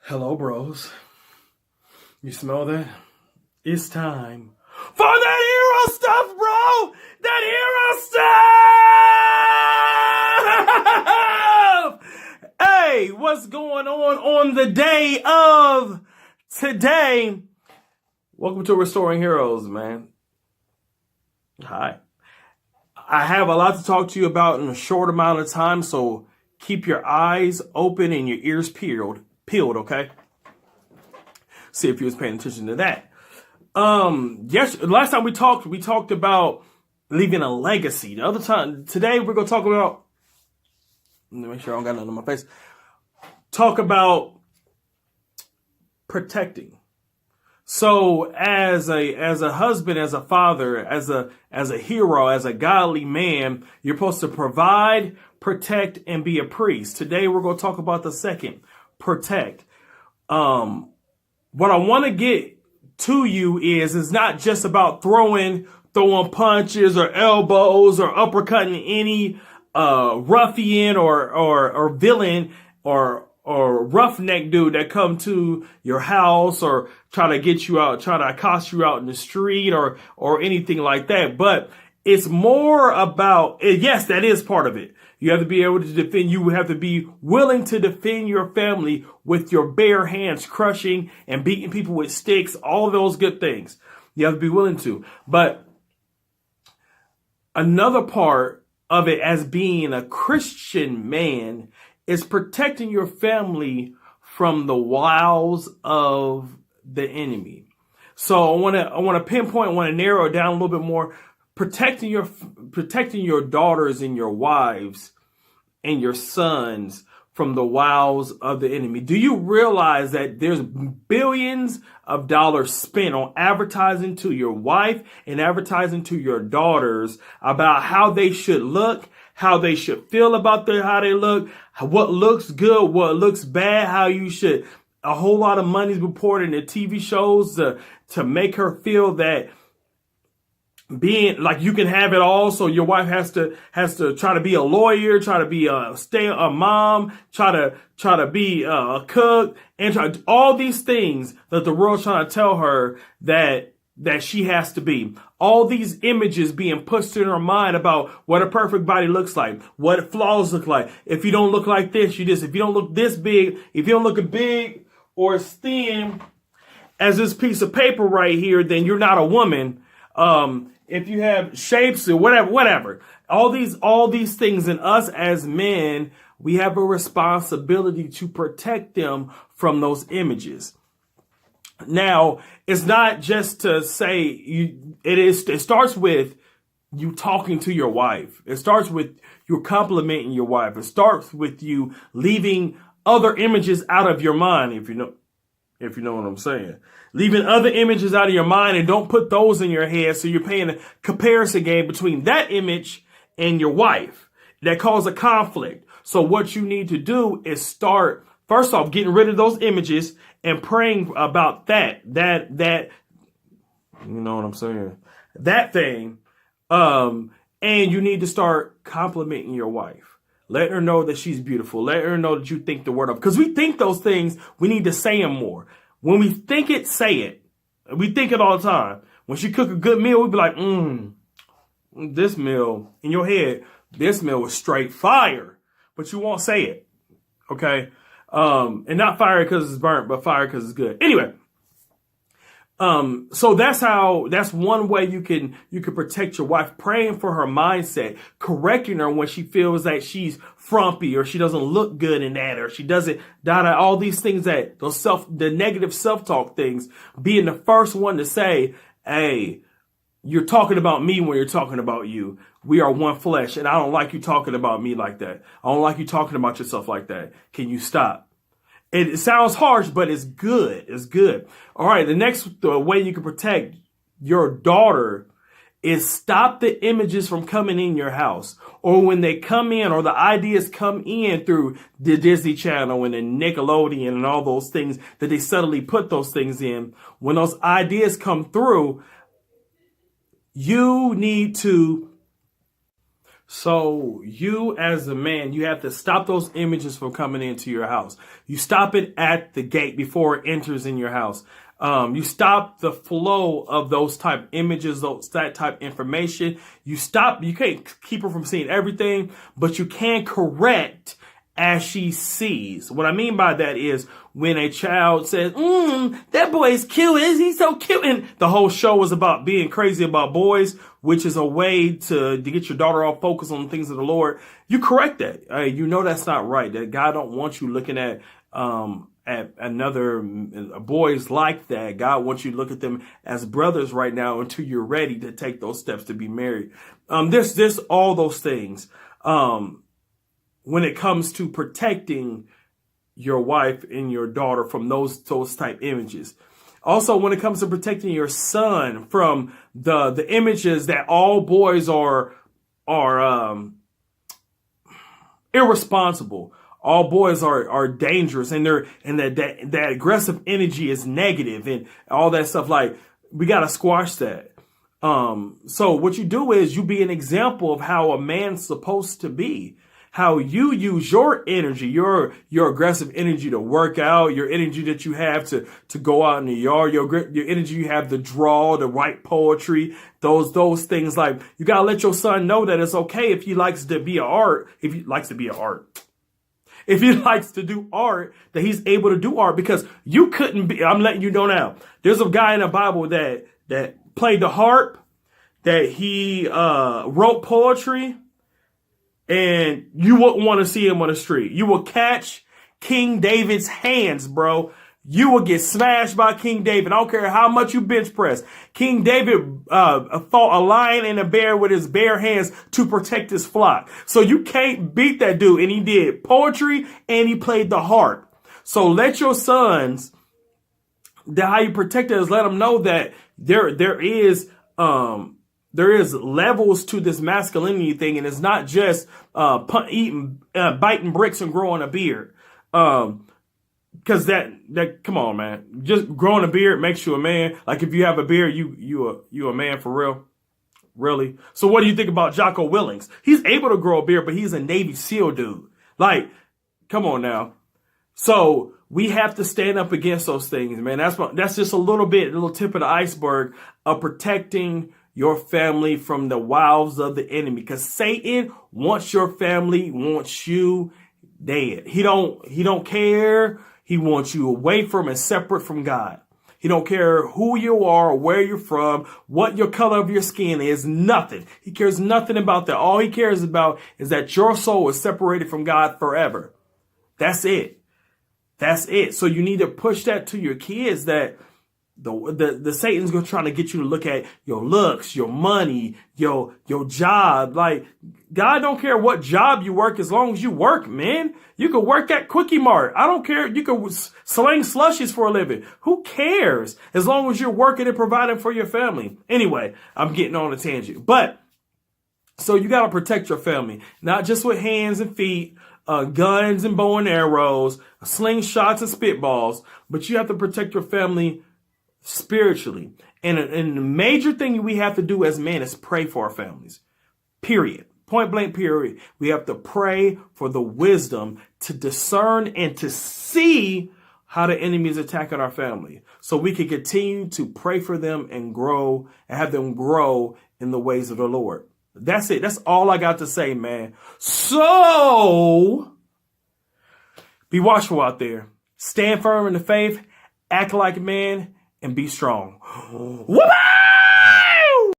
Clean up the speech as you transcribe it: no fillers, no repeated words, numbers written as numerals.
Hello, bros. You smell that? It's time for that hero stuff, bro! That hero stuff! Hey, what's going on the day of today? Welcome to Restoring Heroes, man. Hi. I have a lot to talk to you about in a short amount of time, so keep your eyes open and your ears peeled, okay? See if you was paying attention to that. Last time we talked about leaving a legacy. Today we're gonna talk about. Let me make sure I don't got nothing on my face. Talk about protecting. So as a husband, as a father, as a hero, as a godly man, you're supposed to provide, protect, and be a priest. Today we're gonna talk about the second, protect. What I want to get to you is not just about throwing punches or elbows or uppercutting any ruffian or villain or roughneck dude that come to your house or try to get you out, try to accost you out in the street or anything like that. But it's more about, yes, that is part of it. You have to be able to defend. You have to be willing to defend your family with your bare hands, crushing and beating people with sticks, all those good things. You have to be willing to. But another part of it as being a Christian man is protecting your family from the wiles of the enemy. So I want to pinpoint, I want to narrow it down a little bit more. Protecting your daughters and your wives and your sons from the wiles of the enemy. Do you realize that there's billions of dollars spent on advertising to your wife and advertising to your daughters about how they should look, how they should feel about how they look, what looks good, what looks bad, how you should. A whole lot of money is reported in the TV shows to make her feel that being like you can have it all. So your wife has to try to be a lawyer, try to be a mom, try to be a cook, and all these things that the world's trying to tell her that she has to be. All these images being pushed in her mind about what a perfect body looks like, what flaws look like. If you don't look like this, you this. If you don't look this big, if you don't look as big or as thin as this piece of paper right here, then you're not a woman. If you have shapes or whatever, all these things in us as men, we have a responsibility to protect them from those images. Now, it's not just to say it starts with you talking to your wife. It starts with you complimenting your wife. It starts with you leaving other images out of your mind, if you know what I'm saying. Leaving other images out of your mind and don't put those in your head. So you're playing a comparison game between that image and your wife that cause a conflict. So what you need to do is start, first off, getting rid of those images and praying about that, you know what I'm saying? That thing. And you need to start complimenting your wife. Let her know that she's beautiful. Let her know that you think the word of, because we think those things, we need to say them more. When we think it, say it. We think it all the time. When she cook a good meal, we be like, this meal, in your head, this meal was straight fire. But you won't say it. Okay? And not fire because it's burnt, but fire because it's good. Anyway. So that's one way you can protect your wife, praying for her mindset, correcting her when she feels that she's frumpy or she doesn't look good in that, or she doesn't, all these things that the negative self-talk things, being the first one to say, hey, you're talking about me when you're talking about you. We are one flesh, and I don't like you talking about me like that. I don't like you talking about yourself like that. Can you stop? It sounds harsh, but it's good. It's good. All right. The next way you can protect your daughter is stop the images from coming in your house, or when they come in, or the ideas come in through the Disney Channel and the Nickelodeon and all those things that they subtly put those things in. When those ideas come through, you need to So you as a man, you have to stop those images from coming into your house. You stop it at the gate before it enters in your house. You stop the flow of those type images, that type information. You can't keep her from seeing everything, but you can correct as she sees. What I mean by that is when a child says, that boy is cute. Is he so cute? And the whole show is about being crazy about boys, which is a way to get your daughter all focused on the things of the Lord. You correct that. You know that's not right. That God don't want you looking at another boys like that. God wants you to look at them as brothers right now until you're ready to take those steps to be married. There's all those things. When it comes to protecting your wife and your daughter from those type images. Also, when it comes to protecting your son from the images that all boys are irresponsible. All boys are dangerous, and that aggressive energy is negative and all that stuff. Like, we got to squash that. So what you do is you be an example of how a man's supposed to be. How you use your energy, your aggressive energy to work out, your energy that you have to go out in the yard, your energy you have to draw, to write poetry, those things. Like, you gotta let your son know that it's okay if he likes to be if he likes to do art, that he's able to do art, because you couldn't be. I'm letting you know now. There's a guy in the Bible that played the harp, that he wrote poetry. And you wouldn't want to see him on the street. You will catch King David's hands, bro. You will get smashed by King David. I don't care how much you bench press. King David fought a lion and a bear with his bare hands to protect his flock. So you can't beat that dude. And he did poetry and he played the harp. So let your sons, how you protect it is let them know that there is levels to this masculinity thing, and it's not just biting bricks and growing a beard. Because that come on, man, just growing a beard makes you a man. Like, if you have a beard, you a man for real, really. So what do you think about Jocko Willings? He's able to grow a beard, but he's a Navy SEAL dude. Like, come on now. So we have to stand up against those things, man. That's just a little tip of the iceberg of protecting your family from the wiles of the enemy, because Satan wants your family, wants you dead. He don't care. He wants you away from and separate from God. He don't care who you are, where you're from, what your color of your skin is, nothing. He cares nothing about that. All he cares about is that your soul is separated from God forever. That's it. That's it. So you need to push that to your kids, that the Satan's gonna try to get you to look at your looks, your money, your job. Like, God don't care what job you work as long as you work, man. You could work at Quickie Mart. I don't care. You could sling slushies for a living. Who cares? As long as you're working and providing for your family. Anyway, I'm getting on a tangent. But so you gotta protect your family, not just with hands and feet, guns and bow and arrows, slingshots and spitballs, but you have to protect your family spiritually. And the major thing we have to do as men is pray for our families. Period. Point blank period. We have to pray for the wisdom to discern and to see how the enemy is attacking our family, so we can continue to pray for them and grow and have them grow in the ways of the Lord. That's it. That's all I got to say, man. So be watchful out there. Stand firm in the faith, act like a man, and be strong. Whoop!